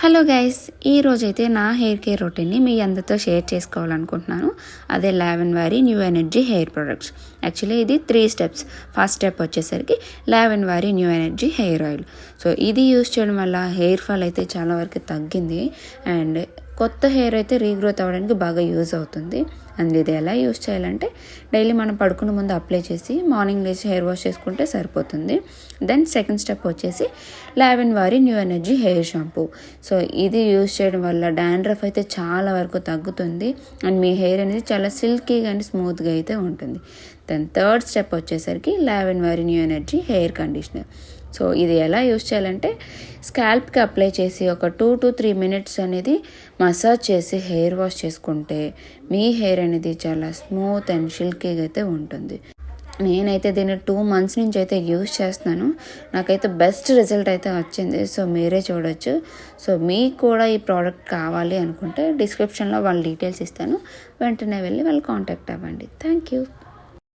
Hello guys, ఈరోజైతే నా hair care రొటీన్ని మీ అందరితో షేర్ చేసుకోవాలనుకుంటున్నాను. అదే లావెన్ వారీ new energy hair products. Actually ఇది 3 స్టెప్స్. ఫస్ట్ స్టెప్ వచ్చేసరికి లావెన్ వారీ new energy hair oil. So ఇది యూస్ చేయడం వల్ల హెయిర్ ఫాల్ అయితే చాలా వరకు తగ్గింది అండ్ కొత్త హెయిర్ అయితే రీగ్రోత్ అవ్వడానికి బాగా యూజ్ అవుతుంది. అండ్ ఇది ఎలా యూజ్ చేయాలంటే డైలీ మనం పడుకునే ముందు అప్లై చేసి మార్నింగ్ లేచి హెయిర్ వాష్ చేసుకుంటే సరిపోతుంది. దెన్ సెకండ్ స్టెప్ వచ్చేసి లావెన్ వారీ new energy hair shampoo. So ఇది యూజ్ చేయడం వల్ల డాండ్రఫ్ అయితే చాలా వరకు తగ్గుతుంది అండ్ మీ హెయిర్ అనేది చాలా సిల్కీగా అండ్ స్మూత్గా అయితే ఉంటుంది. దెన్ థర్డ్ స్టెప్ వచ్చేసరికి లావెన్ వారీ new energy hair conditioner. So ఇది ఎలా యూజ్ చేయాలంటే స్కాల్ప్కి అప్లై చేసి ఒక 2 to 3 minutes అనేది మసాజ్ చేసి హెయిర్ వాష్ చేసుకుంటే మీ హెయిర్ అనేది చాలా స్మూత్ అండ్ సిల్కీగా అయితే ఉంటుంది. నేనైతే దీన్ని 2 months నుంచి అయితే యూజ్ చేస్తున్నాను. నాకైతే బెస్ట్ రిజల్ట్ అయితే వచ్చింది. సో మీరే చూడొచ్చు. సో మీకు కూడా ఈ ప్రోడక్ట్ కావాలి అనుకుంటే డిస్క్రిప్షన్లో వాళ్ళ డీటెయిల్స్ ఇస్తాను. వెంటనే వెళ్ళి వాళ్ళు కాంటాక్ట్ అవ్వండి. Thank you.